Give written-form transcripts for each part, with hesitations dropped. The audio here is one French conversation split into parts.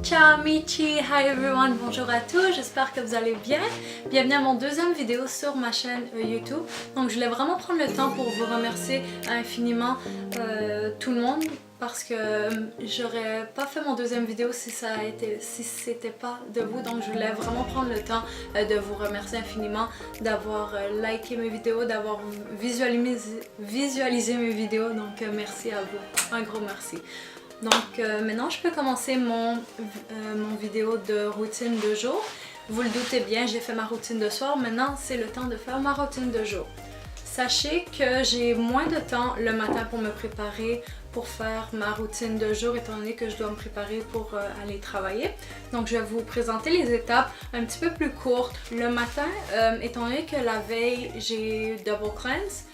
Ciao amici, hi everyone, bonjour à tous, j'espère que vous allez bien. Bienvenue à mon deuxième vidéo sur ma chaîne YouTube. Donc je voulais vraiment prendre le temps pour vous remercier infiniment tout le monde parce que j'aurais pas fait mon deuxième vidéo si c'était pas de vous. Donc je voulais vraiment prendre le temps de vous remercier infiniment d'avoir liké mes vidéos, d'avoir visualisé mes vidéos. Donc merci à vous, un gros merci. Donc maintenant je peux commencer mon vidéo de routine de jour. Vous le doutez bien, j'ai fait ma routine de soir, maintenant c'est le temps de faire ma routine de jour. Sachez que j'ai moins de temps le matin pour me préparer pour faire ma routine de jour étant donné que je dois me préparer pour aller travailler. Donc je vais vous présenter les étapes un petit peu plus courtes. Le matin, étant donné que la veille j'ai double cleanse,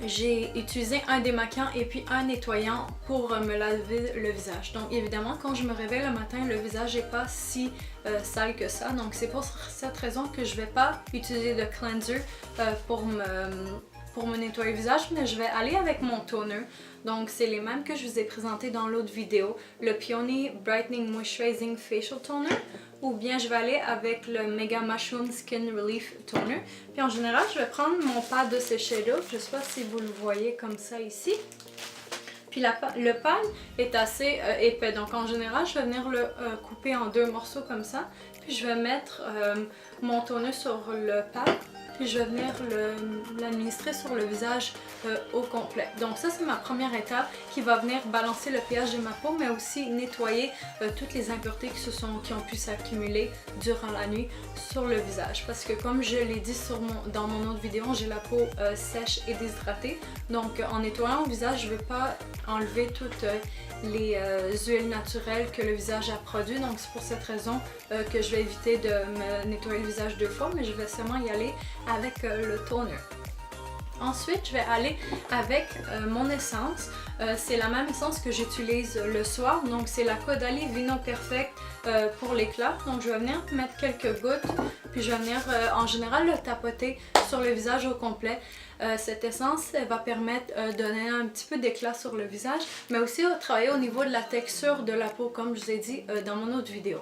j'ai utilisé un démaquillant et puis un nettoyant pour me laver le visage. Donc évidemment quand je me réveille le matin, le visage n'est pas si sale que ça. Donc c'est pour cette raison que je ne vais pas utiliser de cleanser pour me nettoyer le visage, mais je vais aller avec mon toner. Donc c'est les mêmes que je vous ai présentés dans l'autre vidéo, le Peony Brightening Moisturizing Facial Toner, ou bien je vais aller avec le Mega Mushroom Skin Relief Toner. Puis en général, je vais prendre mon pad de sécher d'eau, je ne sais pas si vous le voyez comme ça ici. Puis le pad est assez épais, donc en général, je vais venir le couper en deux morceaux comme ça. Puis je vais mettre mon toner sur le pad. Puis je vais venir l'administrer sur le visage au complet. Donc ça c'est ma première étape qui va venir balancer le pH de ma peau, mais aussi nettoyer toutes les impuretés qui ont pu s'accumuler durant la nuit sur le visage. Parce que comme je l'ai dit dans mon autre vidéo, j'ai la peau sèche et déshydratée. Donc en nettoyant le visage, je ne vais pas enlever toutes les huiles naturelles que le visage a produit. Donc c'est pour cette raison que je vais éviter de me nettoyer le visage deux fois, mais je vais seulement y aller avec le toner. Ensuite, je vais aller avec mon essence. C'est la même essence que j'utilise le soir. Donc c'est la Caudalie Vino Perfect pour l'éclat. Donc je vais venir mettre quelques gouttes. Puis je vais venir en général le tapoter sur le visage au complet. Cette essence elle va permettre de donner un petit peu d'éclat sur le visage. Mais aussi travailler au niveau de la texture de la peau comme je vous ai dit dans mon autre vidéo.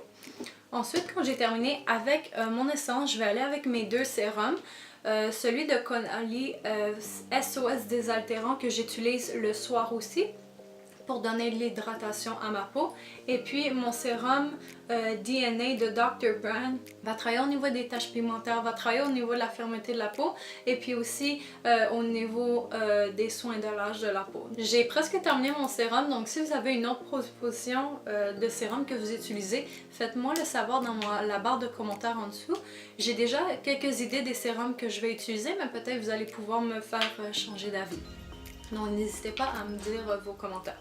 Ensuite, quand j'ai terminé avec mon essence, je vais aller avec mes deux sérums. Celui de Caudalie SOS Désaltérant que j'utilise le soir aussi pour donner de l'hydratation à ma peau. Et puis mon sérum DNA de Dr. Brand va travailler au niveau des taches pigmentaires, va travailler au niveau de la fermeté de la peau et puis aussi au niveau des soins de l'âge de la peau. J'ai presque terminé mon sérum, donc si vous avez une autre proposition de sérum que vous utilisez, faites-moi le savoir dans la barre de commentaires en dessous. J'ai déjà quelques idées des sérums que je vais utiliser, mais peut-être vous allez pouvoir me faire changer d'avis. Donc n'hésitez pas à me dire vos commentaires.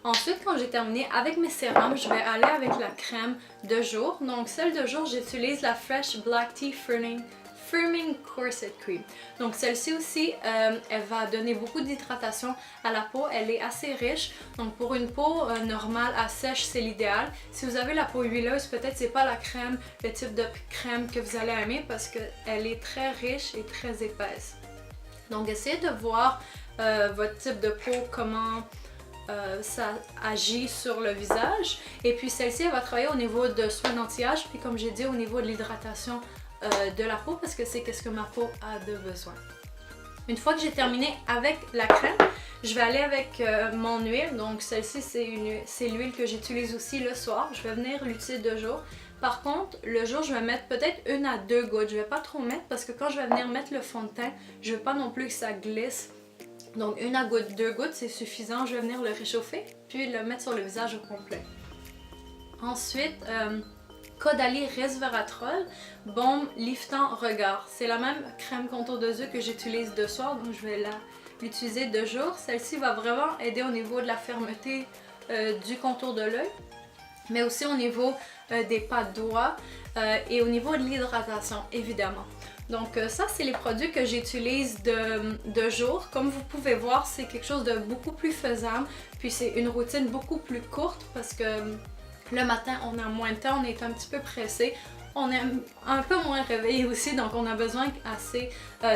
Ensuite, quand j'ai terminé avec mes sérums, je vais aller avec la crème de jour. Donc celle de jour, j'utilise la Fresh Black Tea Firming Corset Cream. Donc celle-ci aussi, elle va donner beaucoup d'hydratation à la peau. Elle est assez riche. Donc pour une peau normale à sèche, c'est l'idéal. Si vous avez la peau huileuse, peut-être c'est pas le type de crème que vous allez aimer parce qu'elle est très riche et très épaisse. Donc essayez de voir votre type de peau, comment ça agit sur le visage. Et puis celle-ci, elle va travailler au niveau de soins d'anti-âge, puis comme j'ai dit, au niveau de l'hydratation de la peau, parce que c'est ce que ma peau a de besoin. Une fois que j'ai terminé avec la crème, je vais aller avec mon huile. Donc celle-ci, c'est l'huile que j'utilise aussi le soir. Je vais venir l'utiliser de jour. Par contre, le jour, je vais mettre peut-être 1 à 2 gouttes. Je ne vais pas trop mettre parce que quand je vais venir mettre le fond de teint, je ne veux pas non plus que ça glisse. Donc 1 à 2 gouttes, c'est suffisant. Je vais venir le réchauffer, puis le mettre sur le visage au complet. Ensuite, Caudalie Resveratrol Baume Liftant Regard. C'est la même crème contour de yeux que j'utilise de soir, donc je vais l'utiliser de jour. Celle-ci va vraiment aider au niveau de la fermeté du contour de l'œil, mais aussi au niveau des pas de doigts et au niveau de l'hydratation, évidemment. Donc ça, c'est les produits que j'utilise de jour. Comme vous pouvez voir, c'est quelque chose de beaucoup plus faisable. Puis c'est une routine beaucoup plus courte parce que le matin, on a moins de temps, on est un petit peu pressé. On est un peu moins réveillé aussi, donc on a besoin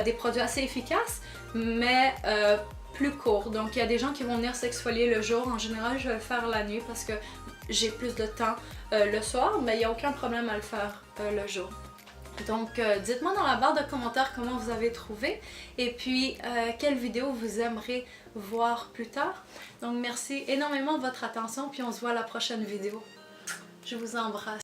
des produits assez efficaces, mais plus courts. Donc il y a des gens qui vont venir s'exfolier le jour. En général, je vais le faire la nuit parce que j'ai plus de temps le soir, mais il n'y a aucun problème à le faire le jour. Donc dites-moi dans la barre de commentaires comment vous avez trouvé et puis quelle vidéo vous aimeriez voir plus tard. Donc merci énormément de votre attention puis on se voit à la prochaine vidéo. Je vous embrasse.